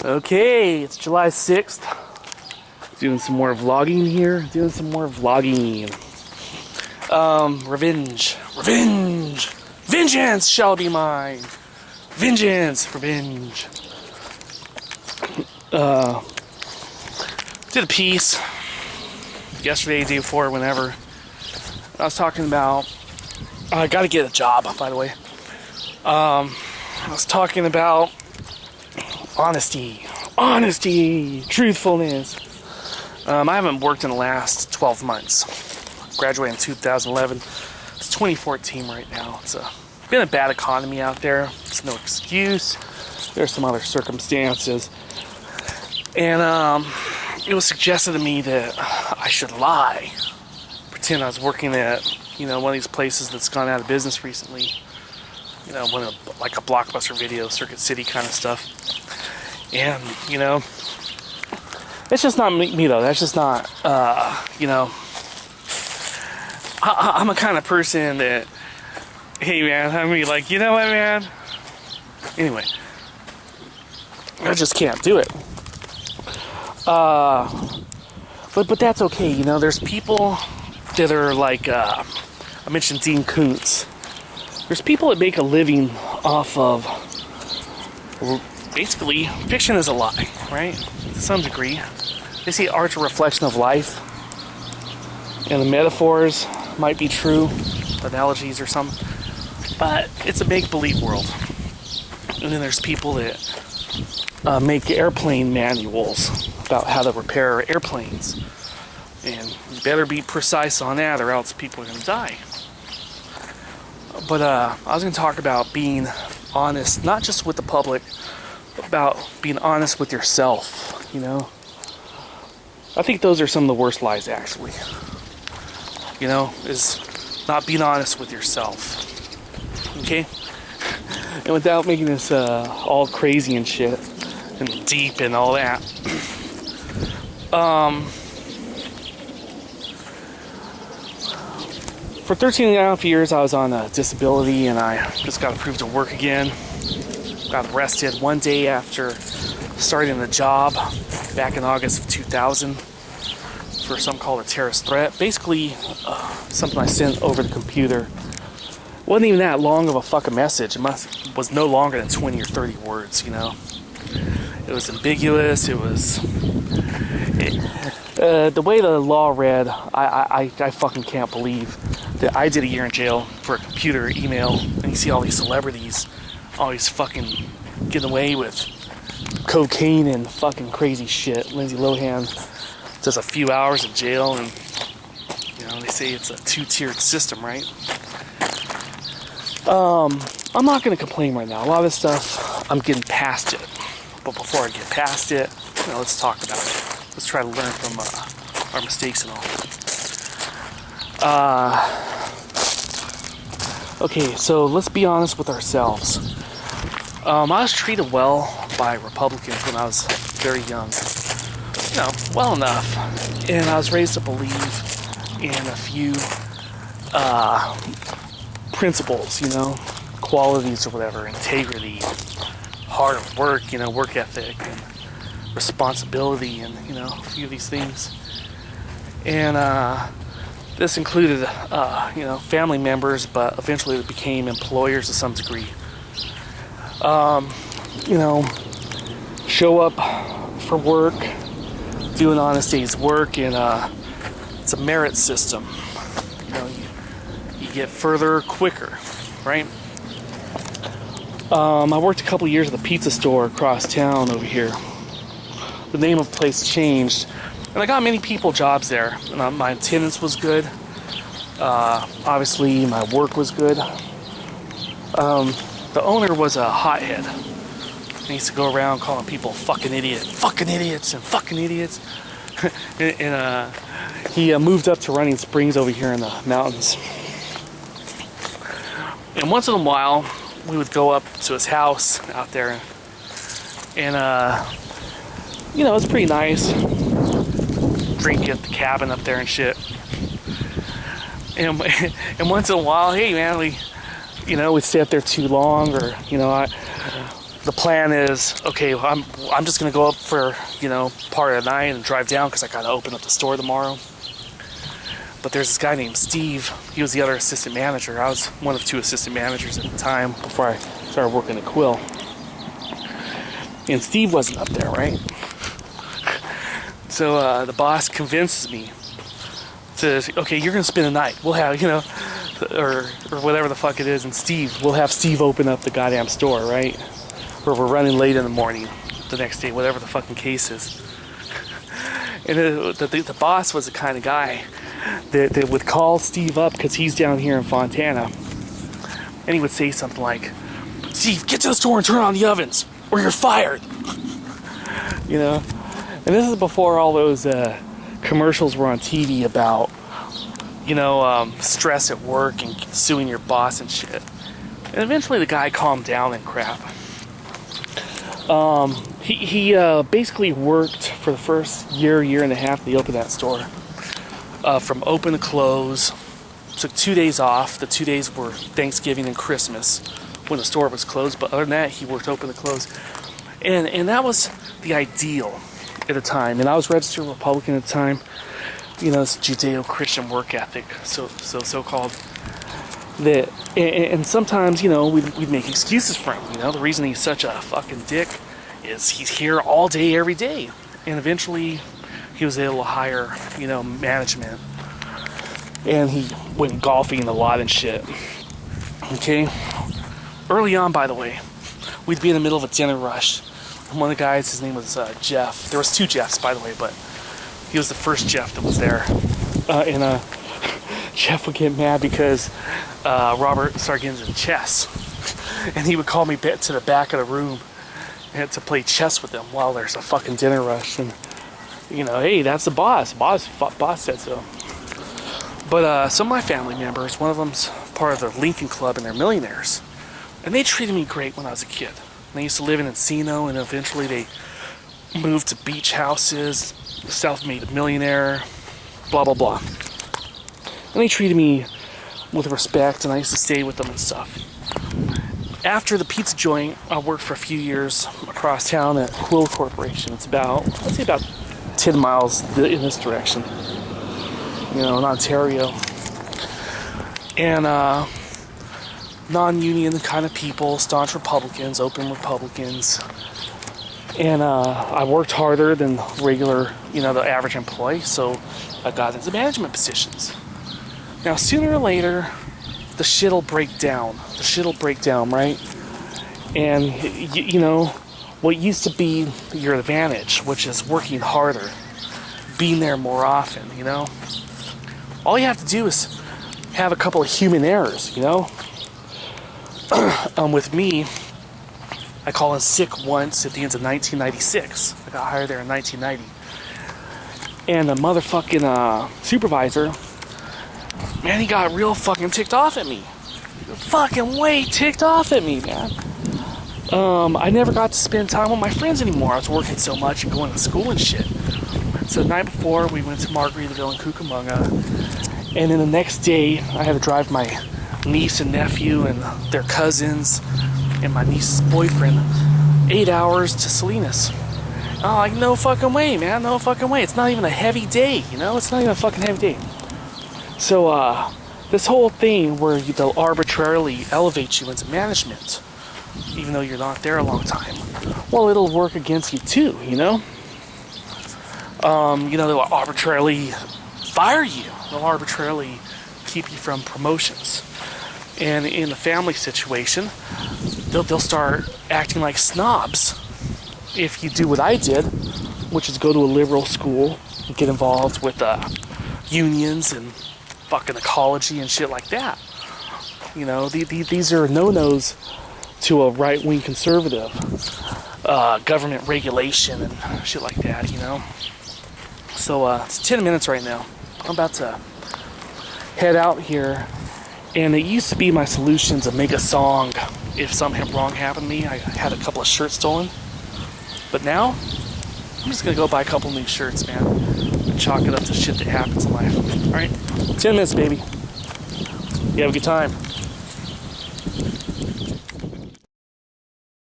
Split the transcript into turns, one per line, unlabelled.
Okay, it's July 6th. Doing some more vlogging here. Revenge. Vengeance shall be mine. Revenge. Did a piece yesterday, day before, whenever. I was talking about, I gotta get a job, by the way. I was talking about honesty, truthfulness. I haven't worked in the last 12 months. Graduated in 2011. It's 2014 right now. It's been a bad economy out there. It's no excuse. There's some other circumstances. And it was suggested to me that I should lie. Pretend I was working at, one of these places that's gone out of business recently. Like a Blockbuster Video, Circuit City kind of stuff. And, it's just not me though. That's just not, I'm a kind of person that, hey man, I'm gonna be like, you know what, man? Anyway, I just can't do it. But that's okay. There's people that are like, I mentioned Dean Koontz. There's people that make a living off of, basically, fiction is a lie, right? To some degree. They see art's a reflection of life. And the metaphors might be true, analogies or something. But it's a make-believe world. And then there's people that make airplane manuals about how to repair airplanes. And you better be precise on that or else people are going to die. But I was going to talk about being honest, not just with the public, but about being honest with yourself, I think those are some of the worst lies, actually. Is not being honest with yourself. Okay? And without making this all crazy and shit, and deep and all that. For 13 and a half years, I was on a disability, and I just got approved to work again. Got arrested one day after starting the job back in August of 2000 for something called a terrorist threat. Basically, something I sent over the computer. Wasn't even that long of a fucking message. It was no longer than 20 or 30 words, It was ambiguous. It was... the way the law read, I fucking can't believe that I did a year in jail for a computer email, and you see all these celebrities always fucking getting away with cocaine and fucking crazy shit. Lindsay Lohan does a few hours in jail, and they say it's a two-tiered system, right? I'm not gonna complain right now. A lot of this stuff, I'm getting past it. But before I get past it, let's talk about it. Let's try to learn from our mistakes and all. Okay, so let's be honest with ourselves. I was treated well by Republicans when I was very young. Well enough. And I was raised to believe in a few principles, qualities or whatever, integrity, hard work, work ethic, and responsibility, and, a few of these things. And this included, family members, but eventually it became employers to some degree. Show up for work, do an honest day's work, and it's a merit system. You get further quicker, right? I worked a couple years at the pizza store across town over here. The name of the place changed, and I got many people jobs there. And my attendance was good. Obviously, my work was good. The owner was a hothead. He used to go around calling people fucking idiots, and fucking idiots. And he moved up to Running Springs over here in the mountains. And once in a while, we would go up to his house out there, and it's pretty nice. Drink at the cabin up there and shit. And once in a while, hey man, we'd stay up there too long, or the plan is, okay, I'm just gonna go up for, you know, part of the night and drive down because I gotta open up the store tomorrow. But there's this guy named Steve. He was the other assistant manager. I was one of 2 assistant managers at the time before I started working at Quill. And Steve wasn't up there, right? So the boss convinces me to, okay, you're gonna spend the night. We'll have, you know, or whatever the fuck it is, and we'll have Steve open up the goddamn store, right? Or we're running late in the morning the next day, whatever the fucking case is. And the boss was the kind of guy that would call Steve up because he's down here in Fontana, and he would say something like, "Steve, get to the store and turn on the ovens, or you're fired." You know, and this is before all those commercials were on TV about, you know, stress at work and suing your boss and shit. And eventually the guy calmed down and crap. He basically worked for the first year and a half they opened that store. From open to close. Took 2 days off. The 2 days were Thanksgiving and Christmas when the store was closed. But other than that, he worked open to close. And that was the ideal at the time. And I was registered Republican at the time. You know, it's Judeo-Christian work ethic, so-called. And sometimes, you know, we'd make excuses for him. You know, the reason he's such a fucking dick is he's here all day, every day. And eventually he was able to hire, you know, management. And he went golfing a lot and shit. Okay? Early on, by the way, we'd be in the middle of a dinner rush. And one of the guys, his name was Jeff. There was 2 Jeffs, by the way, but he was the first Jeff that was there. Jeff would get mad because Robert started getting into chess. And he would call me to the back of the room and to play chess with him while there's a fucking dinner rush. And, you know, hey, that's the boss. Boss said so. But some of my family members, one of them's part of the Lincoln Club and they're millionaires. And they treated me great when I was a kid. And they used to live in Encino, and eventually they moved to beach houses, self-made millionaire, blah, blah, blah. And they treated me with respect, and I used to stay with them and stuff. After the pizza joint, I worked for a few years across town at Quill Corporation. It's about, I'd say about 10 miles in this direction, you know, in Ontario. And non-union kind of people, staunch Republicans, open Republicans. And I worked harder than regular, you know, the average employee, so I got into management positions. Now, sooner or later, the shit'll break down. The shit'll break down, right? And, you know, what used to be your advantage, which is working harder, being there more often, you know? All you have to do is have a couple of human errors, you know? With me, I called in sick once at the end of 1996. I got hired there in 1990. And the motherfucking supervisor, man, he got real fucking ticked off at me. Fucking way ticked off at me, man. I never got to spend time with my friends anymore. I was working so much and going to school and shit. So the night before, we went to Margaritaville and Cucamonga. And then the next day, I had to drive my niece and nephew and their cousins and my niece's boyfriend 8 hours to Salinas. Oh, like, no fucking way, man. No fucking way. It's not even a heavy day, you know? It's not even a fucking heavy day. So, this whole thing where they'll arbitrarily elevate you into management, even though you're not there a long time, well, it'll work against you too, you know? You know, they'll arbitrarily fire you. They'll arbitrarily keep you from promotions. And in the family situation, they'll start acting like snobs if you do what I did, which is go to a liberal school and get involved with unions and fucking ecology and shit like that. You know, these are no-nos to a right-wing conservative. Government regulation and shit like that, you know. So it's 10 minutes right now. I'm about to head out here. And it used to be my solution to make a song if something wrong happened to me. I had a couple of shirts stolen. But now, I'm just going to go buy a couple new shirts, man. And chalk it up to shit that happens in life. Alright? 10 minutes, baby. You have a good time.